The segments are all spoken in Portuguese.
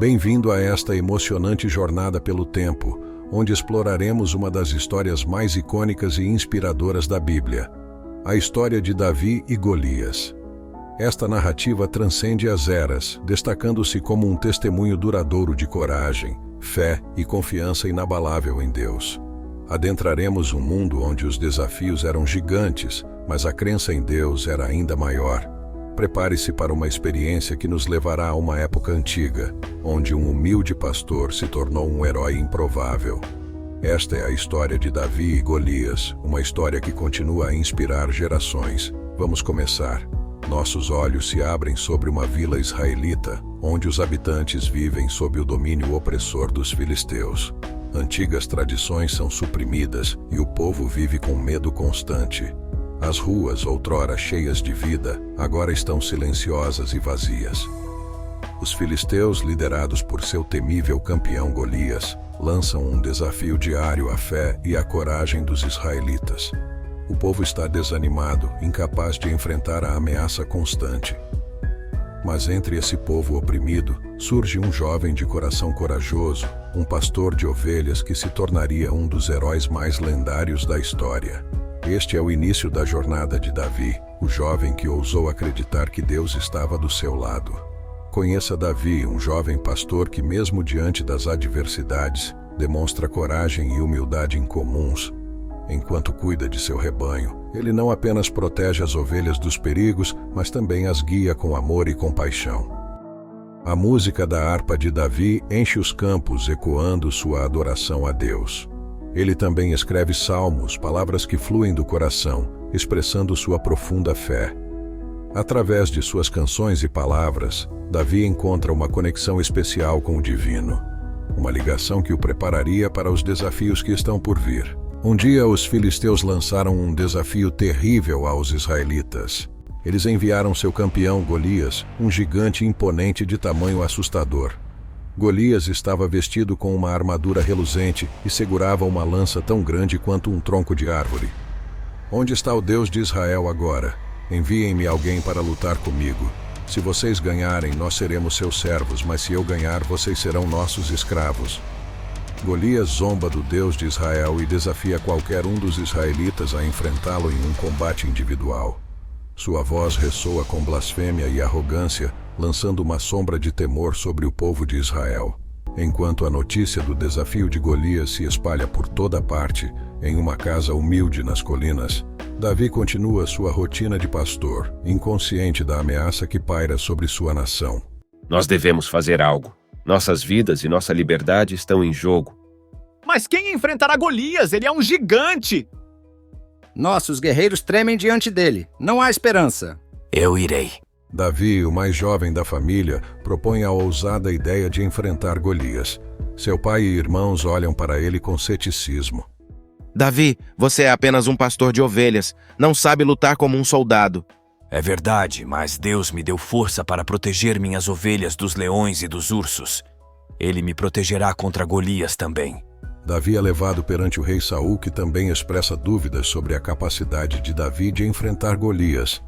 Bem-vindo a esta emocionante jornada pelo tempo, onde exploraremos uma das histórias mais icônicas e inspiradoras da Bíblia, a história de Davi e Golias. Esta narrativa transcende as eras, destacando-se como um testemunho duradouro de coragem, fé e confiança inabalável em Deus. Adentraremos um mundo onde os desafios eram gigantes, mas a crença em Deus era ainda maior. Prepare-se para uma experiência que nos levará a uma época antiga, onde um humilde pastor se tornou um herói improvável. Esta é a história de Davi e Golias, uma história que continua a inspirar gerações. Vamos começar. Nossos olhos se abrem sobre uma vila israelita, onde os habitantes vivem sob o domínio opressor dos filisteus. Antigas tradições são suprimidas e o povo vive com medo constante. As ruas, outrora cheias de vida, agora estão silenciosas e vazias. Os filisteus, liderados por seu temível campeão Golias, lançam um desafio diário à fé e à coragem dos israelitas. O povo está desanimado, incapaz de enfrentar a ameaça constante. Mas entre esse povo oprimido, surge um jovem de coração corajoso, um pastor de ovelhas que se tornaria um dos heróis mais lendários da história. Este é o início da jornada de Davi, o jovem que ousou acreditar que Deus estava do seu lado. Conheça Davi, um jovem pastor que, mesmo diante das adversidades, demonstra coragem e humildade incomuns. Enquanto cuida de seu rebanho, ele não apenas protege as ovelhas dos perigos, mas também as guia com amor e compaixão. A música da harpa de Davi enche os campos, ecoando sua adoração a Deus. Ele também escreve salmos, palavras que fluem do coração, expressando sua profunda fé. Através de suas canções e palavras, Davi encontra uma conexão especial com o divino, uma ligação que o prepararia para os desafios que estão por vir. Um dia, os filisteus lançaram um desafio terrível aos israelitas. Eles enviaram seu campeão Golias, um gigante imponente de tamanho assustador. Golias estava vestido com uma armadura reluzente e segurava uma lança tão grande quanto um tronco de árvore. Onde está o Deus de Israel agora? Enviem-me alguém para lutar comigo. Se vocês ganharem, nós seremos seus servos, mas se eu ganhar, vocês serão nossos escravos. Golias zomba do Deus de Israel e desafia qualquer um dos israelitas a enfrentá-lo em um combate individual. Sua voz ressoa com blasfêmia e arrogância, lançando uma sombra de temor sobre o povo de Israel. Enquanto a notícia do desafio de Golias se espalha por toda parte, em uma casa humilde nas colinas, Davi continua sua rotina de pastor, inconsciente da ameaça que paira sobre sua nação. Nós devemos fazer algo. Nossas vidas e nossa liberdade estão em jogo. Mas quem enfrentará Golias? Ele é um gigante! Nossos guerreiros tremem diante dele. Não há esperança. Eu irei. Davi, o mais jovem da família, propõe a ousada ideia de enfrentar Golias. Seu pai e irmãos olham para ele com ceticismo. Davi, você é apenas um pastor de ovelhas. Não sabe lutar como um soldado. É verdade, mas Deus me deu força para proteger minhas ovelhas dos leões e dos ursos. Ele me protegerá contra Golias também. Davi é levado perante o rei Saul, que também expressa dúvidas sobre a capacidade de Davi de enfrentar Golias.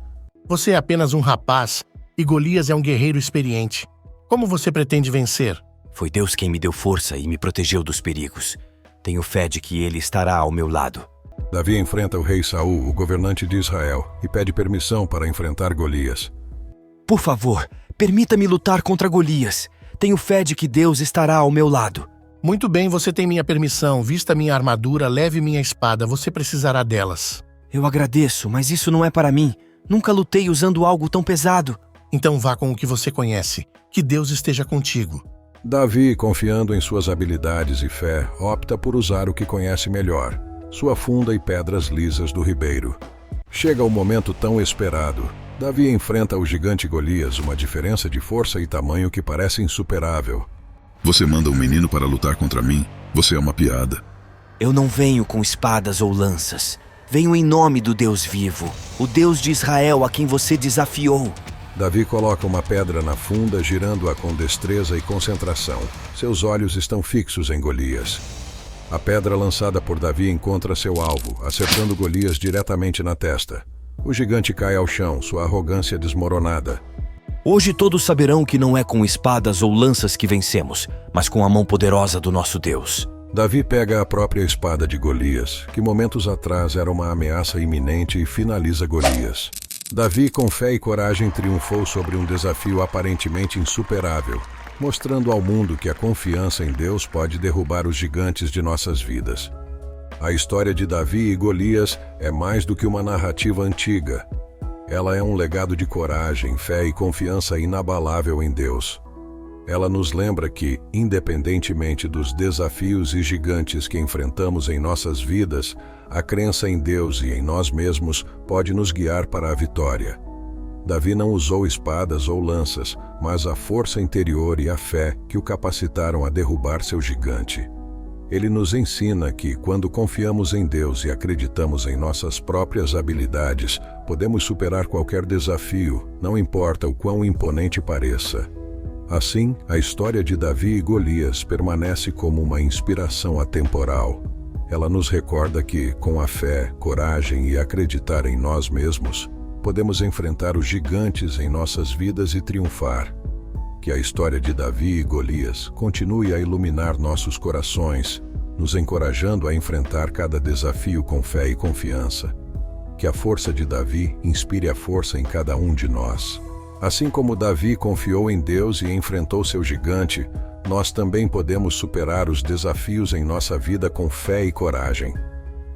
Você é apenas um rapaz e Golias é um guerreiro experiente. Como você pretende vencer? Foi Deus quem me deu força e me protegeu dos perigos. Tenho fé de que ele estará ao meu lado. Davi enfrenta o rei Saul, o governante de Israel, e pede permissão para enfrentar Golias. Por favor, permita-me lutar contra Golias. Tenho fé de que Deus estará ao meu lado. Muito bem, você tem minha permissão. Vista minha armadura, leve minha espada. Você precisará delas. Eu agradeço, mas isso não é para mim. Nunca lutei usando algo tão pesado. Então vá com o que você conhece. Que Deus esteja contigo. Davi, confiando em suas habilidades e fé, opta por usar o que conhece melhor, sua funda e pedras lisas do ribeiro. Chega o momento tão esperado. Davi enfrenta o gigante Golias, uma diferença de força e tamanho que parece insuperável. Você manda um menino para lutar contra mim? Você é uma piada. Eu não venho com espadas ou lanças. Venho em nome do Deus vivo, o Deus de Israel a quem você desafiou. Davi coloca uma pedra na funda, girando-a com destreza e concentração. Seus olhos estão fixos em Golias. A pedra lançada por Davi encontra seu alvo, acertando Golias diretamente na testa. O gigante cai ao chão, sua arrogância desmoronada. Hoje todos saberão que não é com espadas ou lanças que vencemos, mas com a mão poderosa do nosso Deus. Davi pega a própria espada de Golias, que momentos atrás era uma ameaça iminente, e finaliza Golias. Davi, com fé e coragem, triunfou sobre um desafio aparentemente insuperável, mostrando ao mundo que a confiança em Deus pode derrubar os gigantes de nossas vidas. A história de Davi e Golias é mais do que uma narrativa antiga. Ela é um legado de coragem, fé e confiança inabalável em Deus. Ela nos lembra que, independentemente dos desafios e gigantes que enfrentamos em nossas vidas, a crença em Deus e em nós mesmos pode nos guiar para a vitória. Davi não usou espadas ou lanças, mas a força interior e a fé que o capacitaram a derrubar seu gigante. Ele nos ensina que, quando confiamos em Deus e acreditamos em nossas próprias habilidades, podemos superar qualquer desafio, não importa o quão imponente pareça. Assim, a história de Davi e Golias permanece como uma inspiração atemporal. Ela nos recorda que, com a fé, coragem e acreditar em nós mesmos, podemos enfrentar os gigantes em nossas vidas e triunfar. Que a história de Davi e Golias continue a iluminar nossos corações, nos encorajando a enfrentar cada desafio com fé e confiança. Que a força de Davi inspire a força em cada um de nós. Assim como Davi confiou em Deus e enfrentou seu gigante, nós também podemos superar os desafios em nossa vida com fé e coragem.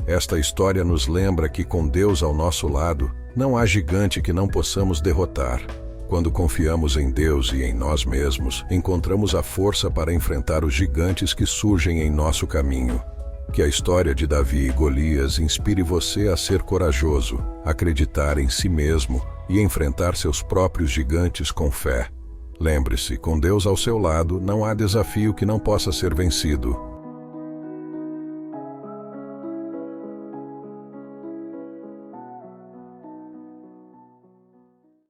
Esta história nos lembra que, com Deus ao nosso lado, não há gigante que não possamos derrotar. Quando confiamos em Deus e em nós mesmos, encontramos a força para enfrentar os gigantes que surgem em nosso caminho. Que a história de Davi e Golias inspire você a ser corajoso, acreditar em si mesmo e enfrentar seus próprios gigantes com fé. Lembre-se, com Deus ao seu lado, não há desafio que não possa ser vencido.